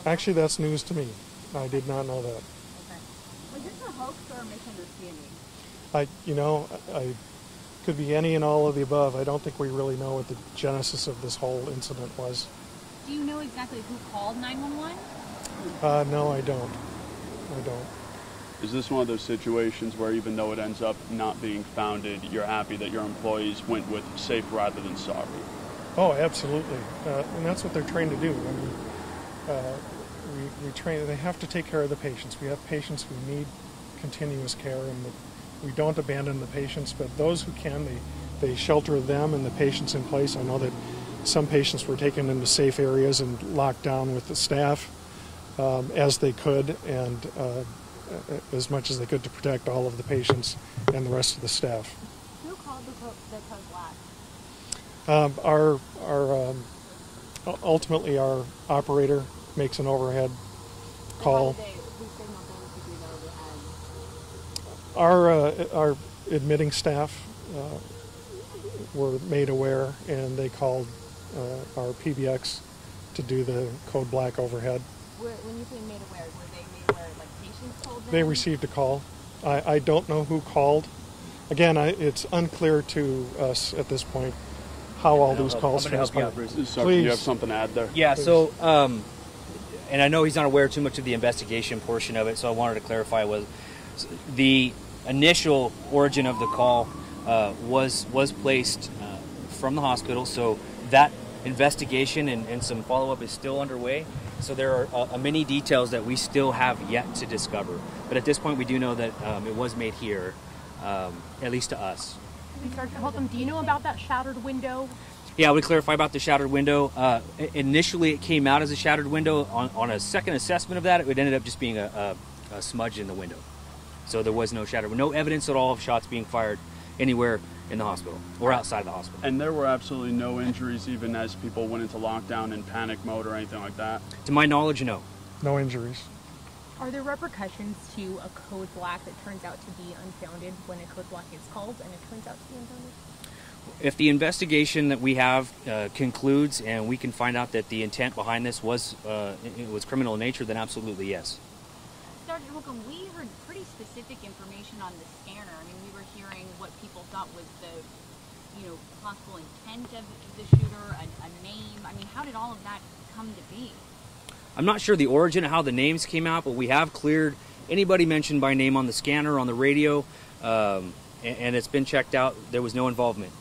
Actually, that's news to me. I did not know that. Okay. Was this a hoax or a misunderstanding? I could be any and all of the above. I don't think we really know what the genesis of this whole incident was. Do you know exactly who called 911? No, I don't. Is this one of those situations where even though it ends up not being founded, you're happy that your employees went with safe rather than sorry? Oh, absolutely. And that's what they're trained to do. I mean, we train, they have to take care of the patients. We have patients who need continuous care, and we don't abandon the patients, but those who can, they shelter them and the patients in place. I know that some patients were taken into safe areas and locked down with the staff as they could, and as much as they could to protect all of the patients and the rest of the staff. Who called the code black? Ultimately, our operator makes an overhead call. Our admitting staff were made aware, and they called our PBX to do the code black overhead. When you say made aware, were they made aware, like patients told them? They received a call. I don't know who called. Again, it's unclear to us at this point how all these calls transpired. Please. You have something to add there? Yeah, please. So, and I know he's not aware too much of the investigation portion of it, so I wanted to clarify was the initial origin of the call was placed from the hospital, so that investigation and some follow-up is still underway. So there are many details that we still have yet to discover. But at this point, we do know that it was made here, at least to us. Sergeant Holcombe, do you know about that shattered window? Yeah, I would clarify about the shattered window. Initially, it came out as a shattered window. On a second assessment of that, it ended up just being a smudge in the window. So there was no shattered window. No evidence at all of shots being fired anywhere in the hospital or outside the hospital. And there were absolutely no injuries even as people went into lockdown in panic mode or anything like that? To my knowledge, no. No injuries. Are there repercussions to a code black that turns out to be unfounded when a code black is called and it turns out to be unfounded? If the investigation that we have concludes and we can find out that the intent behind this was criminal in nature, then absolutely yes. Sergeant Holcombe, we heard pretty specific information on the scanner. I mean, we were hearing what people thought was the, possible intent of the shooter, a name. I mean, how did all of that come to be? I'm not sure the origin of how the names came out, but we have cleared anybody mentioned by name on the scanner, on the radio, and it's been checked out. There was no involvement.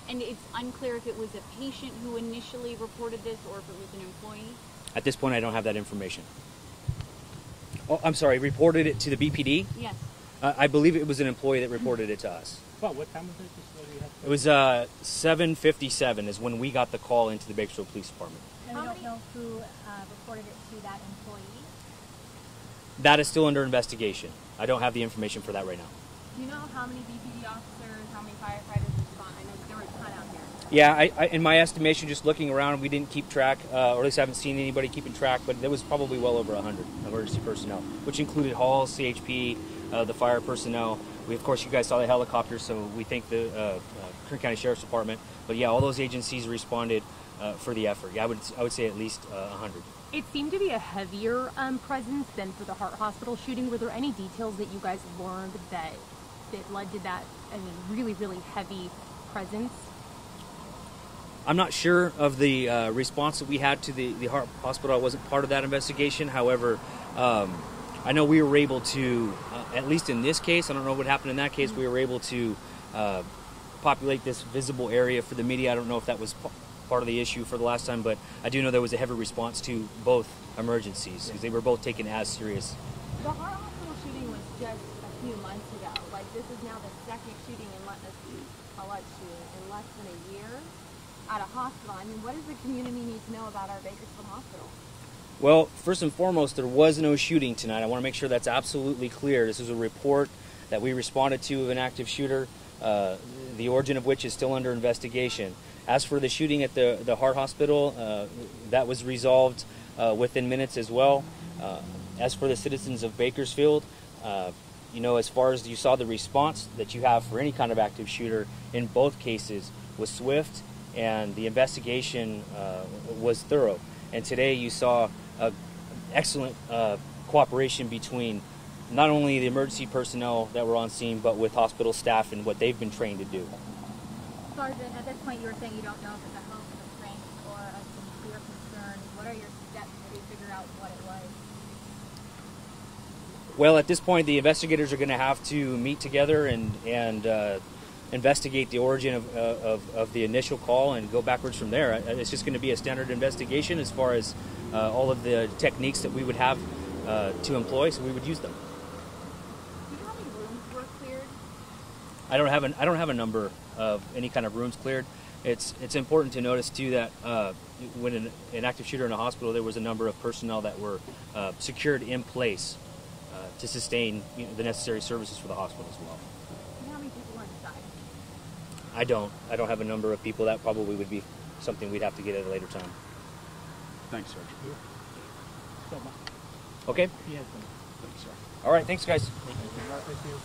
And it's unclear if it was a patient who initially reported this or if it was an employee? At this point, I don't have that information. Oh, I'm sorry, reported it to the BPD? Yes. I believe it was an employee that reported it to us. Well, what time was it? It was 7:57 is when we got the call into the Bakersfield Police Department. And we don't know who reported it to that employee? That is still under investigation. I don't have the information for that right now. Do you know how many BPD officers, how many firefighters respond? I know there were a ton out here. Yeah, in my estimation, just looking around, we didn't keep track, or at least I haven't seen anybody keeping track, but there was probably well over 100 emergency personnel, which included halls, CHP, the fire personnel. Of course, you guys saw the helicopter, so we thank the Kern County Sheriff's Department. But yeah, all those agencies responded for the effort. Yeah, I would say at least 100. It seemed to be a heavier presence than for the Heart Hospital shooting. Were there any details that you guys learned that led to that, really, really heavy presence? I'm not sure of the response that we had to the Heart Hospital. I wasn't part of that investigation. However, I know we were able to, at least in this case, I don't know what happened in that case, we were able to populate this visible area for the media. I don't know if that was part of the issue for the last time, but I do know there was a heavy response to both emergencies because they were both taken as serious. The Heart Hospital shooting was just a few months ago. Like, this is now the second shooting in less than a year at a hospital. I mean, what does the community need to know about our Bakersfield Hospital? Well, first and foremost, there was no shooting tonight. I want to make sure that's absolutely clear. This is a report that we responded to of an active shooter, the origin of which is still under investigation. As for the shooting at the Heart Hospital, that was resolved within minutes as well. As for the citizens of Bakersfield, as far as you saw the response that you have for any kind of active shooter in both cases was swift, and the investigation was thorough. And today you saw excellent cooperation between not only the emergency personnel that were on scene, but with hospital staff and what they've been trained to do. Sergeant, at this point you were saying you don't know if it's a hoax, a prank, or a sincere concern. What are your steps to figure out what it was? Well, at this point, the investigators are going to have to meet together and investigate the origin of the initial call and go backwards from there. It's just going to be a standard investigation as far as all of the techniques that we would have to employ, so we would use them. Do you know how many rooms were cleared? I don't have a number of any kind of rooms cleared. It's important to notice too that when an active shooter in a hospital, there was a number of personnel that were secured in place to sustain the necessary services for the hospital as well. Do you know how many people were inside? I don't have a number of people. That probably would be something we'd have to get at a later time. Thanks, Sergeant. Okay. Thanks, sir. All right. Thanks, guys. Thank you.